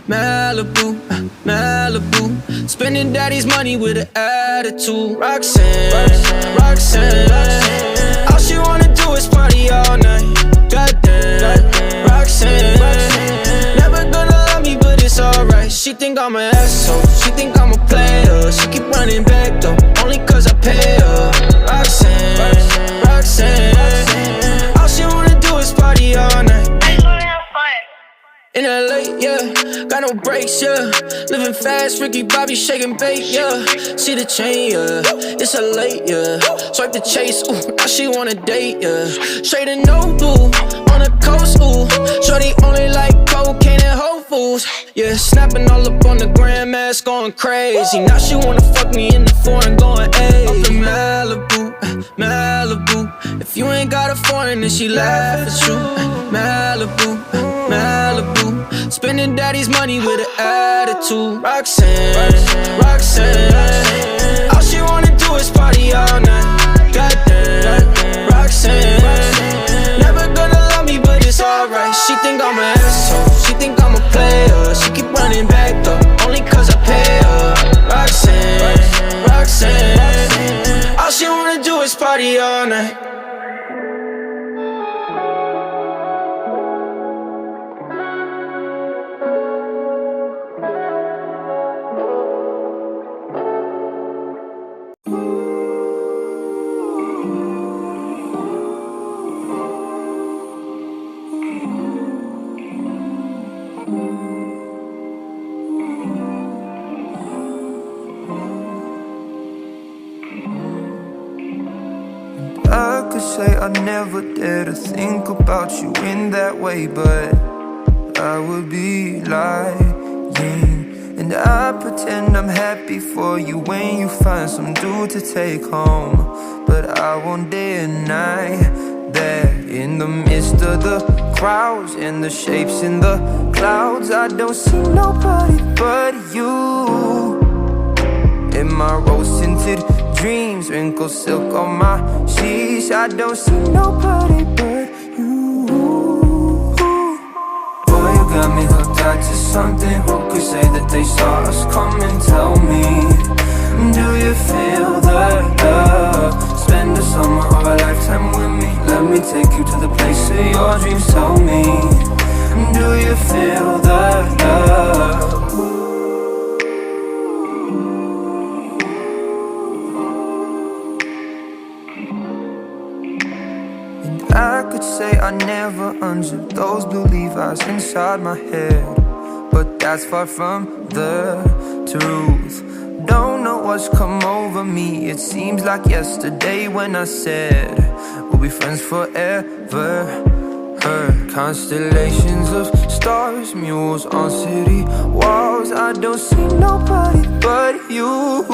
Malibu, Malibu. Spending daddy's money with an attitude. Roxanne, Roxanne. All she wanna do is party all night. Goddamn, Roxanne. Never gonna love me, but it's alright. She think I'm an asshole, she think I'm a player. She keep running back though, only cause I pay her. Roxanne, Roxanne. All she wanna do is party all night. In LA, yeah, got no brakes, yeah. Living fast, Ricky Bobby shaking bait, yeah. See the chain, yeah, it's a late, yeah. Swipe the chase, ooh, now she wanna date, yeah. Straight and no blue, on the coast, ooh. Shorty only like cocaine and Whole Foods, yeah. Snapping all up on the grandmas, going crazy. Now she wanna fuck me in the foreign, going ayy. Up in Malibu, Malibu. If you ain't got a foreign, then she laugh at you. Malibu, Malibu. Spending daddy's money with an attitude. Roxanne, Roxanne. All she wanna do is party all night. Goddamn, Roxanne. Never gonna love me, but it's alright. She think I'm an asshole, she think I'm a player. She keep running back though, only cause I pay her. Roxanne, Roxanne. All she wanna do is party all night. I could say I never dare to think about you in that way, but I would be lying. And I pretend I'm happy for you when you find some dude to take home. But I won't deny that in the midst of the crowds and the shapes in the clouds, I don't see nobody but you. In my rose-tinted dreams, wrinkled silk on my sheets, I don't see nobody but you. Boy, you got me hooked out to something. Who could say that they saw us coming? Tell me, do you feel the love? Spend a summer or a lifetime with me. Let me take you to the place of your dreams. Tell me, do you feel the love? I could say I never unzipped those blue Levi's inside my head, but that's far from the truth. Don't know what's come over me. It seems like yesterday when I said we'll be friends forever. Her constellations of stars, mules on city walls. I don't see nobody but you.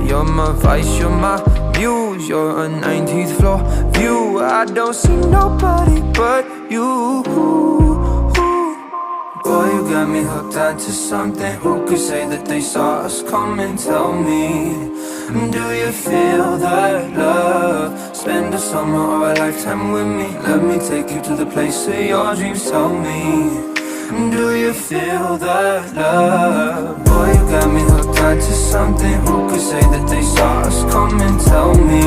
You're my vice, you're my muse, you're a 19th floor view. I don't see nobody but you. Boy, you got me hooked onto something. Who could say that they saw us coming? Tell me, do you feel that love? Spend a summer or a lifetime with me. Let me take you to the place of your dreams. Tell me, do you feel that love? Boy, you got me hooked onto something. Who could say that they saw us coming? Tell me,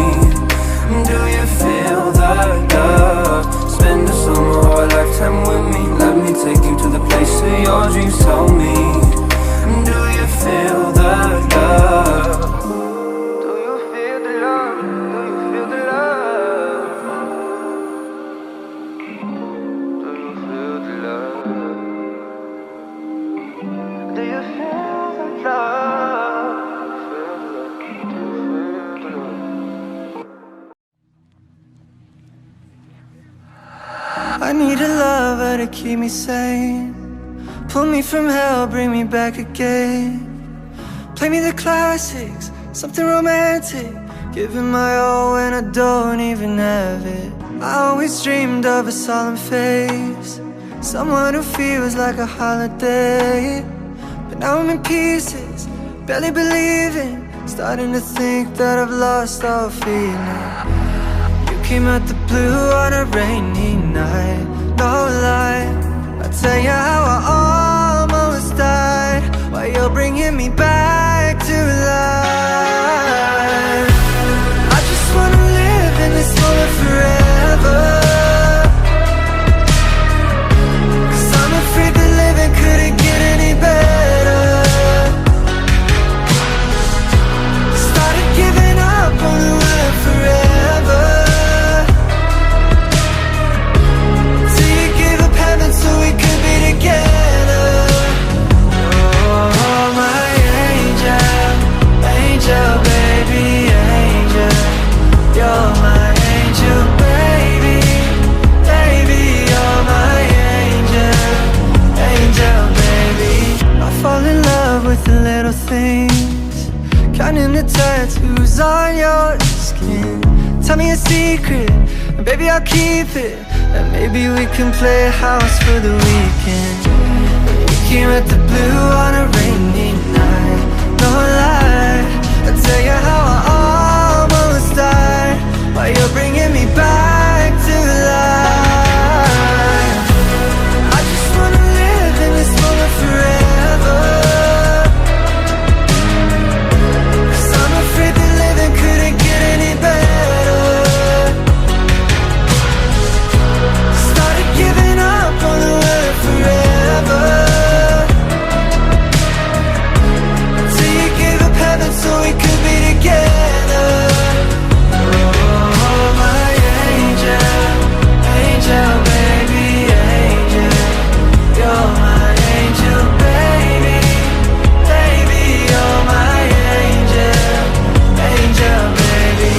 do you feel that love? Spend a summer or a lifetime with me. Let me take you to the place of your dreams. Tell me, do you feel that love? Do you feel the love? Do you feel the love? Do you feel the love? Do you feel the love? Do you feel the love? I need a lover to keep me sane. Pull me from hell, bring me back again. Play me the classics, something romantic. Giving my all when I don't even have it. I always dreamed of a solemn face, someone who feels like a holiday. But now I'm in pieces, barely believing, starting to think that I've lost all feeling. You came out the blue on a rainy night, no lie. I tell you how I almost died while you're bringing me back to life. I just wanna live in this moment forever, 'cause I'm afraid that living couldn't get any better. Started giving up on the world forever, till you gave up heaven so we could be together. Oh, my angel, angel, baby, angel. You're my angel, baby, baby. You're my angel, angel, baby. I fall in love with the little things, counting the tattoos on your skin. Tell me a secret, and baby I'll keep it. And maybe we can play house for the weekend. We can rent the blue on a rainy night. No lie, I'll tell you how I almost died while you're bringing me back to life. I just wanna live in this moment forever, 'cause I'm afraid that living couldn't get any better. Started giving up on the world forever, till you gave up heaven so we could be together. Oh, my angel, angel, baby, angel. You're my angel, baby, baby. You're my angel, angel, baby.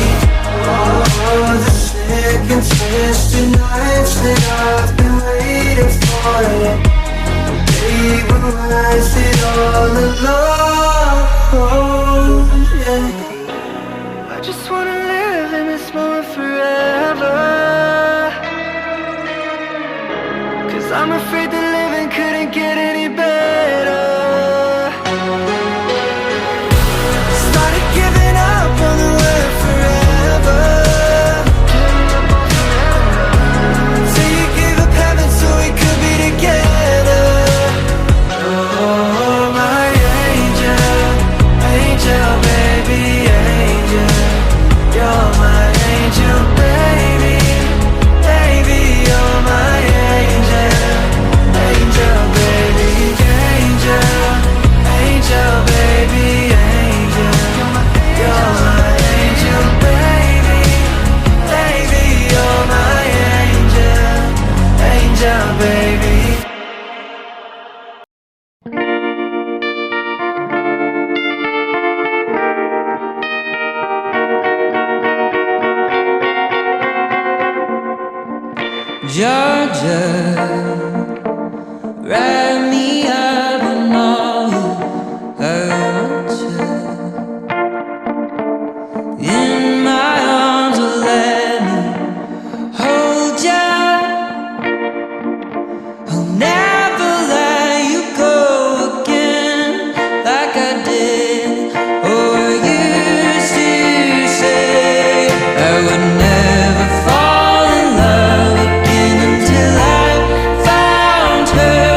Oh, the sick and twisted nights that I've been waiting for you. They were worth it all alone, yeah. I just wanna live in this moment forever, 'cause I'm afraid that living couldn't get any better. Started giving up on the world forever, till you gave up heaven so we could be together. Oh, my angel, angel, baby, angel. You're my angel, baby, baby. You're my angel, angel, baby, angel, angel, baby, angel. You're my angel, baby, baby. You're my angel, angel, baby. Georgia, write me up and all you hurt you. In my arms, will let me hold ya. I'll never let you go again like I did or used to say. I would never fall in love again until I found her.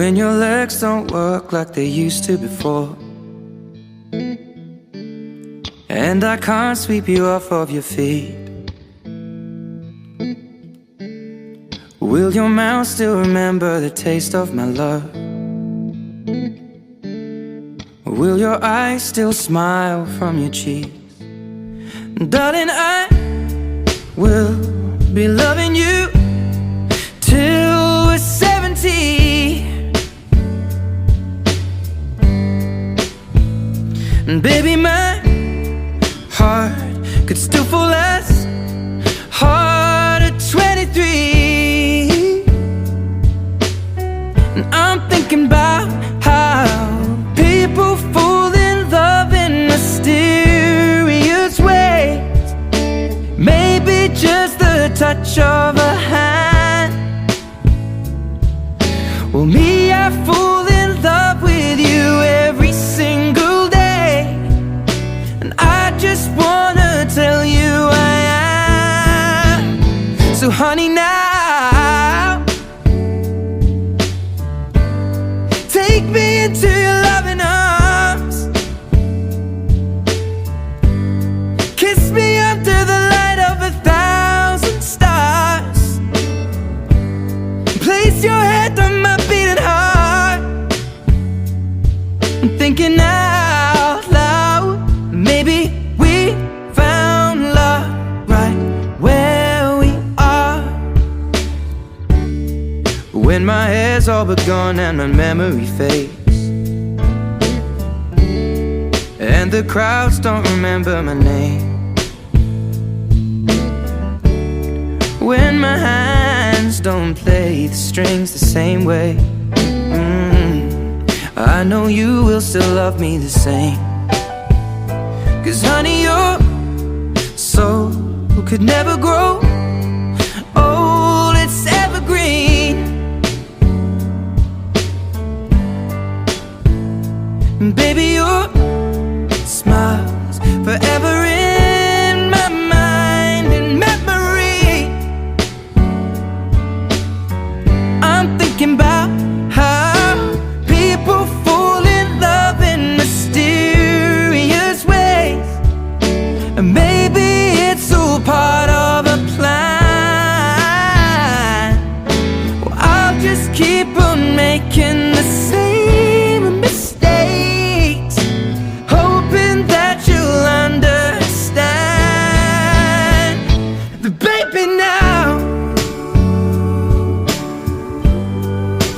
when your legs don't work like they used to before, and I can't sweep you off of your feet. Will your mouth still remember the taste of my love? Will your eyes still smile from your cheeks? Darling, I will be loving you till we're 70. And baby, my heart could still fall as hard at 23. And I'm thinking about how people fall in love in mysterious ways. Maybe just the touch of a hand. Well, me, I fall in love with you every single day, and I just wanna tell you I am. So honey, now take me into your loving arms. Kiss me under the light of 1,000 stars. Place your head on my beating heart. I'm thinking out loud, maybe we found love right where we are. When my hair's all but gone and my memory fades, and the crowds don't remember my name, when my hands don't play the strings the same way, I know you will still love me the same. 'Cause honey, your soul could never grow old, it's evergreen. And baby, your smile's forever in my mind and memory. I'm thinking about how people fall in love in mysterious ways, and maybe it's all part of a plan. Well, I'll just keep on making the same mistakes, hoping that you'll understand. But baby, now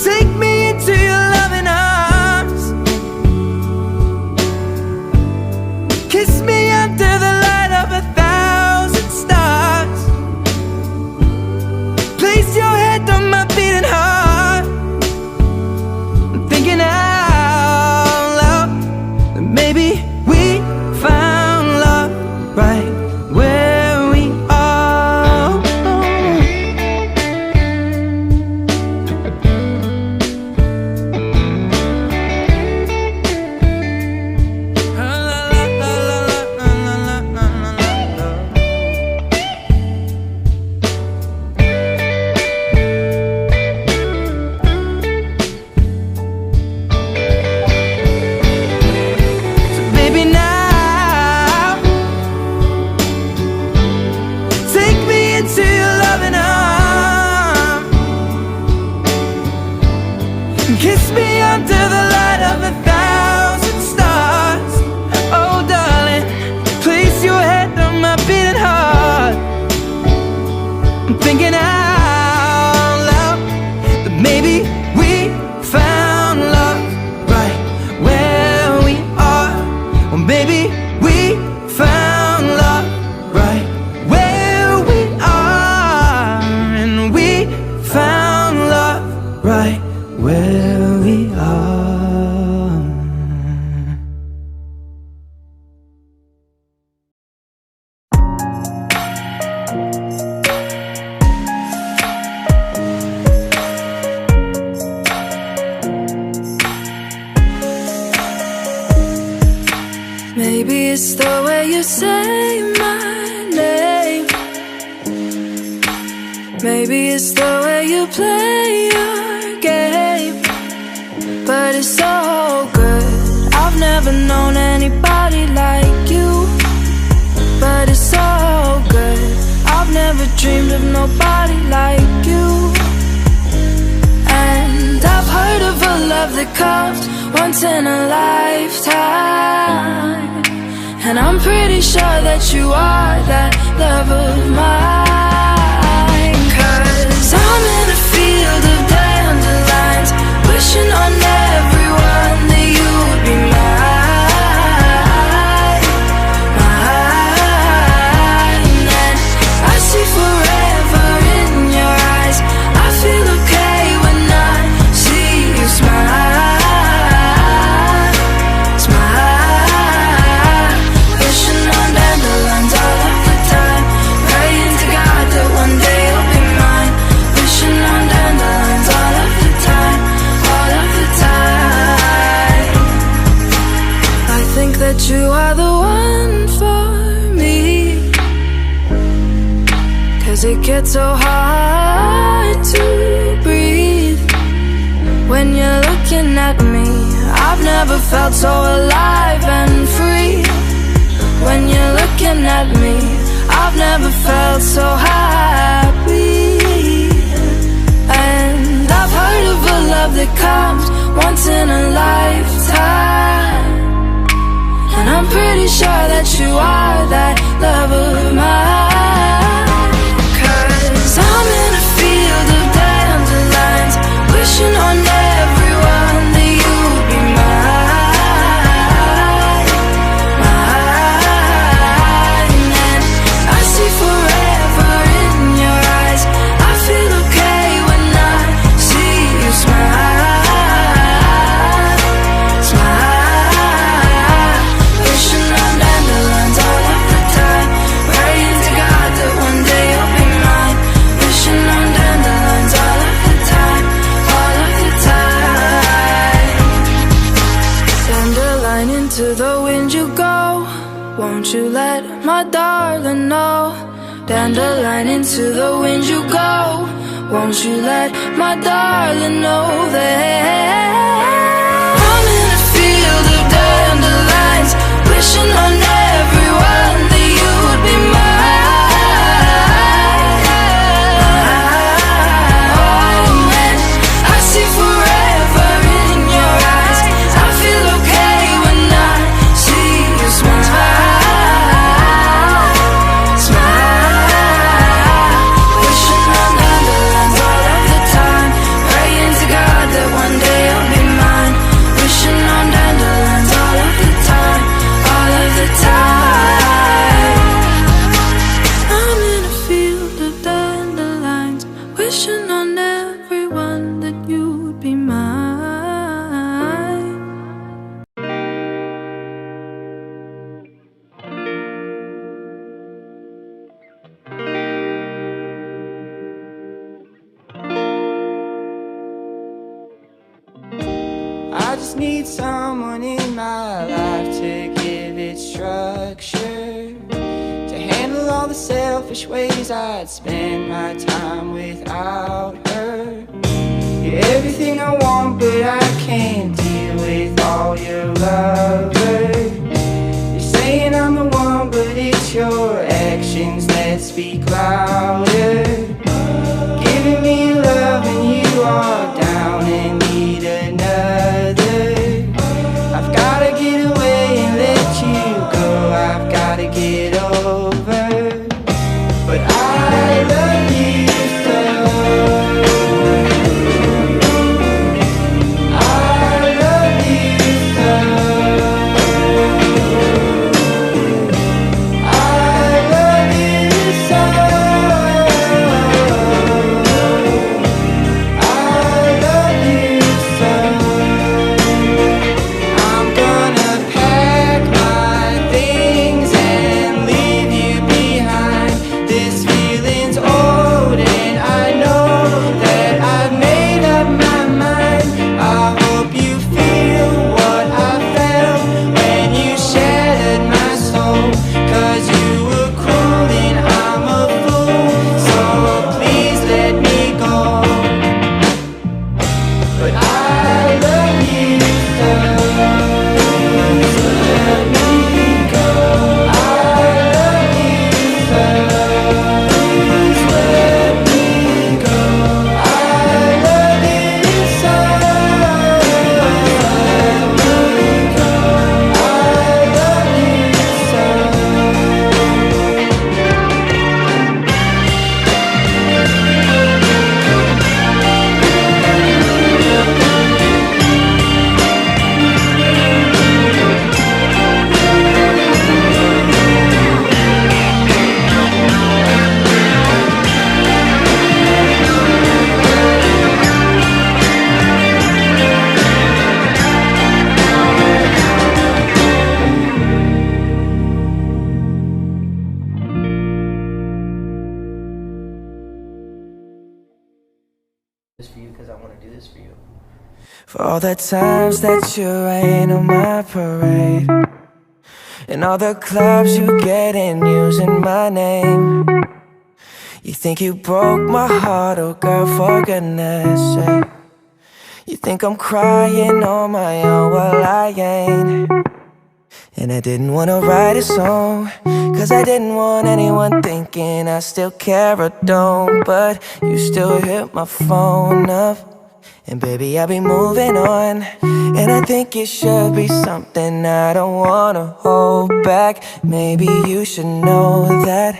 take me into your loving arms. Kiss me under the light of 1,000 stars. Place your head on my beating heart. I'm thinking out loud that maybe we found love right where we are. So baby, now take me into your loving arms. Kiss me under the light of 1,000 stars. Oh darling, place your head on my beating heart. I'm thinking out loud that maybe we found love right where we are. Well, maybe we found love right where we are, and we found love right where we are. Maybe it's the way you say my name. Maybe it's the way you play your game. but it's so good. I've never known anybody like you, but it's so good. I've never dreamed of nobody like you. And I've heard of a love that comes once in a lifetime, and I'm pretty sure that you are that love of mine. 'Cause I'm in a field of dandelions, wishing on everyone that you would be mine, mine. And I see forever in your eyes. I feel okay when I see you smile, smile. Wishing on dandelions all of the time, praying to God that one day you'll be mine. Wishing on dandelions all of the time, all of the time. I think that you are the one for me, 'cause it gets so hard to breathe when you're looking at me. I've never felt so alive and free. When you're looking at me, I've never felt so happy. And I've heard of a love that comes once in a lifetime, and I'm pretty sure that you are that love of mine. 'Cause I'm in a field of dandelions, wishing on everyone that you would be mine, mine. And I see forever in your eyes. I feel okay when I see you smile, smile. Wishing on dandelions all of the time, praying to God that one day you'll be mine. Wishing on dandelions all of the time, all of the time. Dandelion, into the wind you go, won't you let my darling know? Dandelion, into the wind you go, won't you let my darling know that I'm in a field of dandelions, wishing on everyone that you would be mine. Oh, and I see forever in your eyes. I feel okay when I see you smile, smile. Wishing on dandelions all of the time, praying to God that one day you'll be mine. Wishing on dandelions all of the time, all of the time. I'm in a field of dandelions, wishing on everyone that you would be mine. I just need someone in my life to give it structure, to handle all the selfish ways I'd spend my time without her. You're everything I want, but I can't deal with all your lovers. You're saying I'm the one, but it's your actions that speak louder. Giving me love and you are down and need another. I've gotta get away and let you go. I've gotta get over, but I love you so. I love you so. I love you so. is for you. For all the times that you rain on my parade, and all the clubs you get in using my name. You think you broke my heart, oh girl, for goodness sake. You think I'm crying on my own, well I ain't. And I didn't wanna write a song, cause I didn't want anyone thinking I still care or don't. But you still hit my phone up, and baby, I'll be moving on. And I think it should be something I don't wanna hold back. Maybe you should know that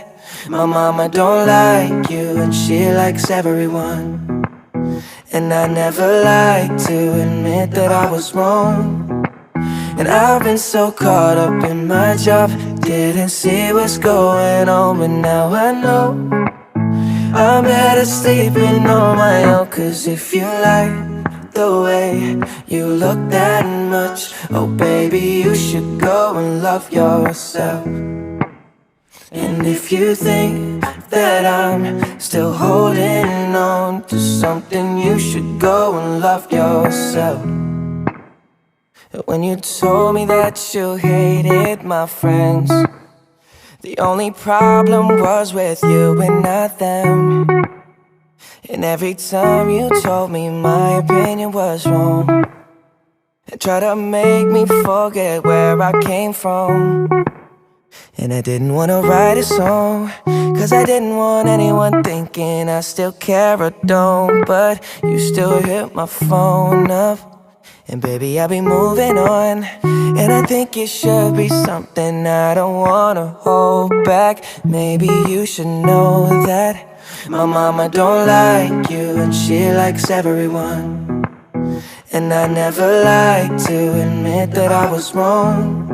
my mama don't like you, and she likes everyone. And I never like to admit that I was wrong. And I've been so caught up in my job, didn't see what's going on. But now I know I'm better sleeping on my own. Cause if you like the way you look that much, oh baby, you should go and love yourself. And if you think that I'm still holding on to something, you should go and love yourself. When you told me that you hated my friends, the only problem was with you and not them. And every time you told me my opinion was wrong, and tried to make me forget where I came from. And I didn't wanna write a song, cause I didn't want anyone thinking I still care or don't. But you still hit my phone up, and baby, I'll be moving on. And I think it should be something I don't wanna hold back. Maybe you should know that my mama don't like you, and she likes everyone. And I never like to admit that I was wrong.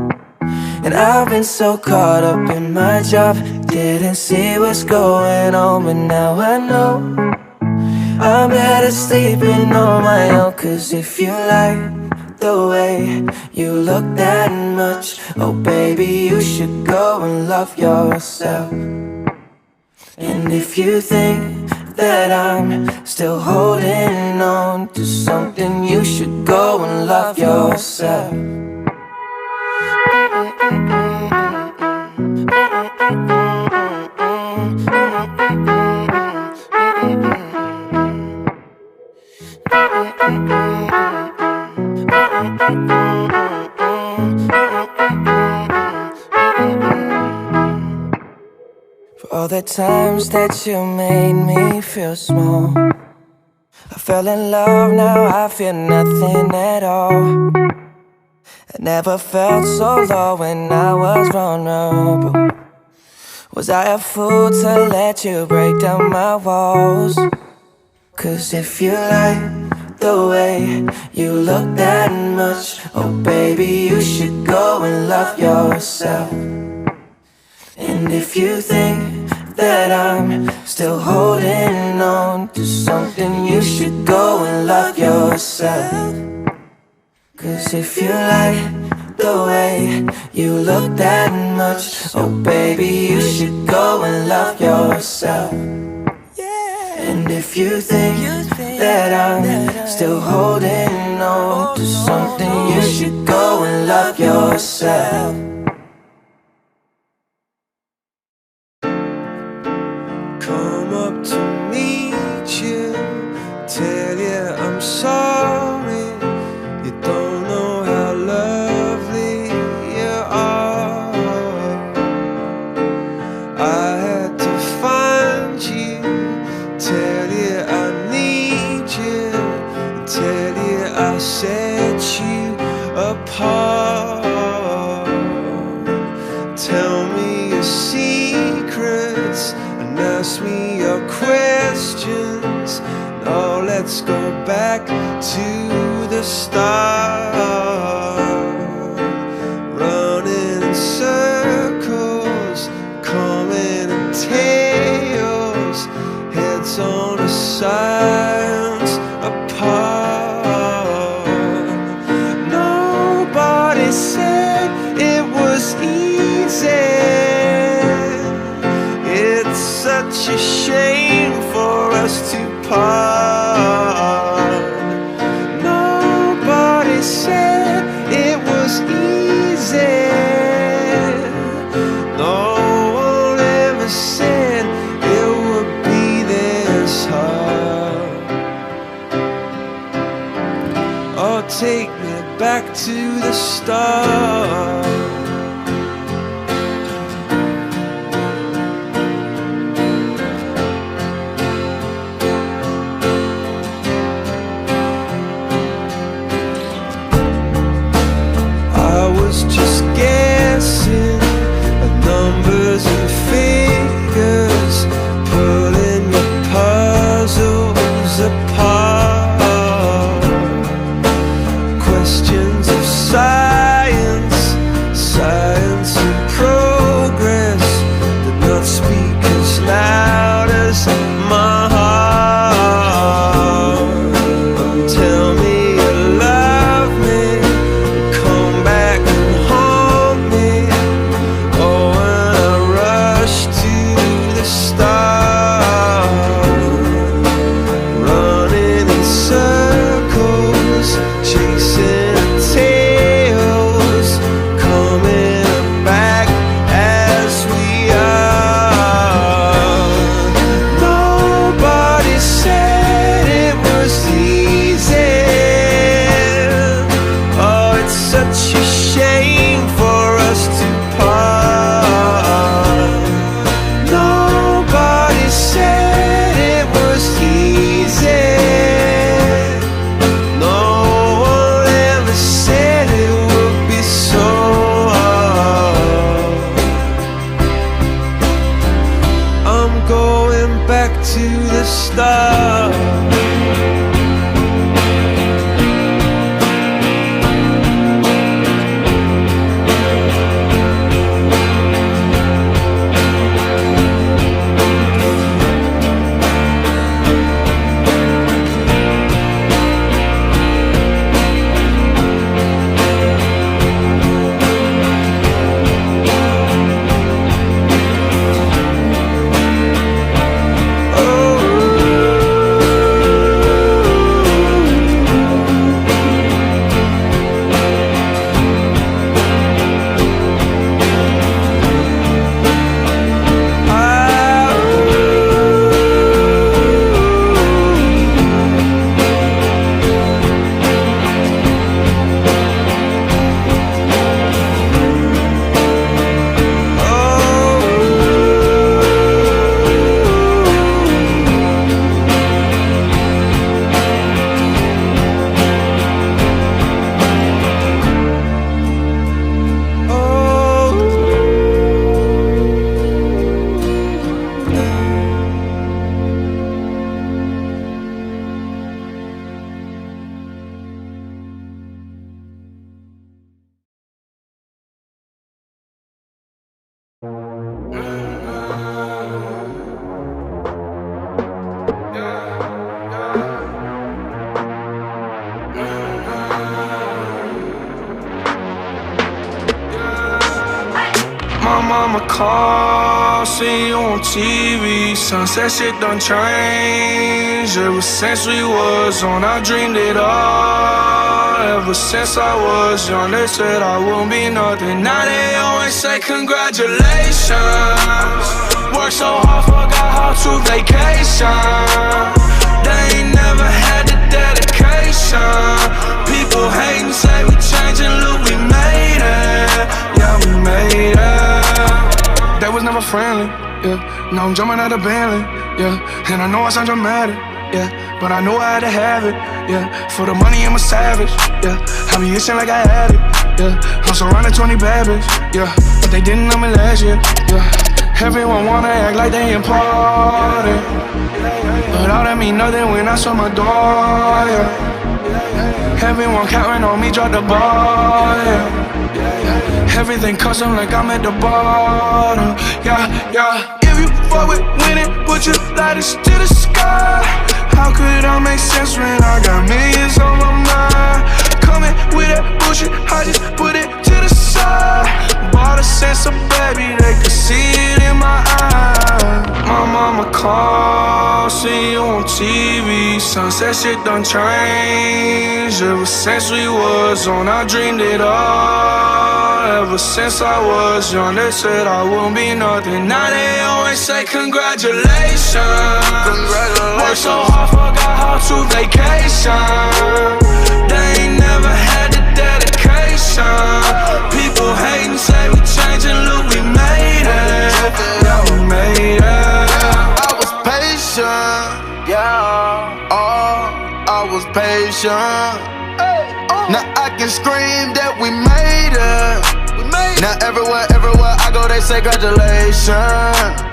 And I've been so caught up in my job, didn't see what's going on. But now I know I'm better sleeping on my own. Cause if you like the way you look that much, oh baby, you should go and love yourself. And if you think that I'm still holding on to something, you should go and love yourself. For all the times that you made me feel small, I fell in love, now I feel nothing at all. I never felt so low when I was vulnerable. Was I a fool to let you break down my walls? Cause if you like the way you look that much, oh baby, you should go and love yourself. And if you think that I'm still holding on to something, you should go and love yourself. Cause if you like the way you look that much, oh baby, you should go and love yourself. And if you think that I'm still holding on to something, you should go and love yourself. Come up to meet you, tell you I'm sorry. You don't know how lovely you are. I had to find you, tell you I need you, tell you I set you apart. Tell me your secrets and ask me your questions. Now let's go back to the start. Running in circles, coming in tails, heads on the sides apart. Nobody said it was easy. It's such a shame for us to part. the start. I was just guessing at numbers and figures, pulling your puzzles apart. Questions of science, science and progress did not speak as loud as my heart. Tell me you love me, come back and haunt me. Oh, when I rush to the start, running in circles, chasing tails, coming back as we are. Nobody said it was easy. Oh, it's such a shame for us to part. Nobody said it was easy. No one ever said it would be so hard. I'm going back to the start. My mama called, see you on TV. Sunset shit done changed. Ever since we was on, I dreamed it all. Ever since I was young, they said I won't be nothing. Now they always say congratulations. Worked so hard, forgot how to vacation. They ain't never had the dedication. People hating, say we changing, look, we made it. Yeah, we made it. They was never friendly, yeah. Now I'm jumping out of Bentley, yeah. And I know I sound dramatic, yeah. But I know I had to have it, yeah. For the money, I'm a savage, yeah. I be itching like I had it, yeah. I'm surrounded 20 bad bitches, yeah. But they didn't know me last year, yeah. Everyone wanna act like they important, but all that mean nothing when I saw my door, yeah. Everyone counting on me, drop the ball, yeah. Everything custom like I'm at the bottom, yeah, yeah. If you fuck with winning, put your lighters to the sky. How could I make sense when I got millions on my mind? Coming with that bullshit, I just put it to the side. Bought a sense of baby, they could see it in my eyes. My mama called, see you on TV. Sunset shit done changed. Ever since we was on, I dreamed it all. Ever since I was young, they said I won't be nothing. Now they always say congratulations. Worked so hard, forgot how to vacation. They ain't never had the dedication. People hating, say we changing, look, we made it. Yeah, we made it. I was patient, yeah. Oh, I was patient. Now I can scream that we made it. Now everywhere I go, they say congratulations.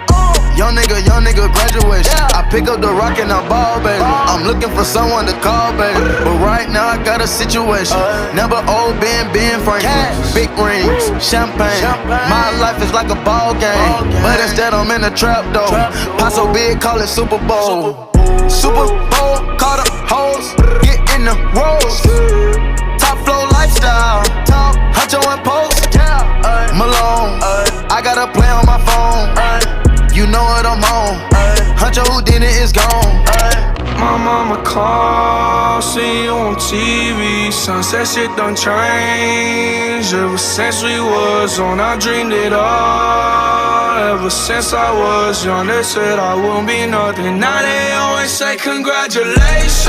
Young nigga, graduation. I pick up the rock and I ball, baby. I'm looking for someone to call, baby. But right now I got a situation. Never old Ben Franklin. Big rings, champagne. My life is like a ball game. But instead I'm in a trap though. Pot so big, call it Super Bowl. Super Bowl, call the hoes, get in the rolls. Top flow lifestyle, Huncho and Post. Malone, I got a play on my phone. You know what I'm on. Huncho Houdini is gone. My mama called, see you on TV. Sunset shit done changed. Ever since we was on, I dreamed it all. Ever since I was young, they said I wouldn't be nothing. Now they always say congratulations.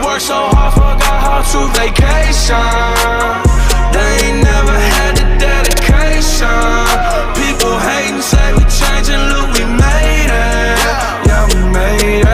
Worked so hard, forgot how to vacation. They ain't never had the dedication. People hating, say we changing, look, we made it. Yeah, we made it.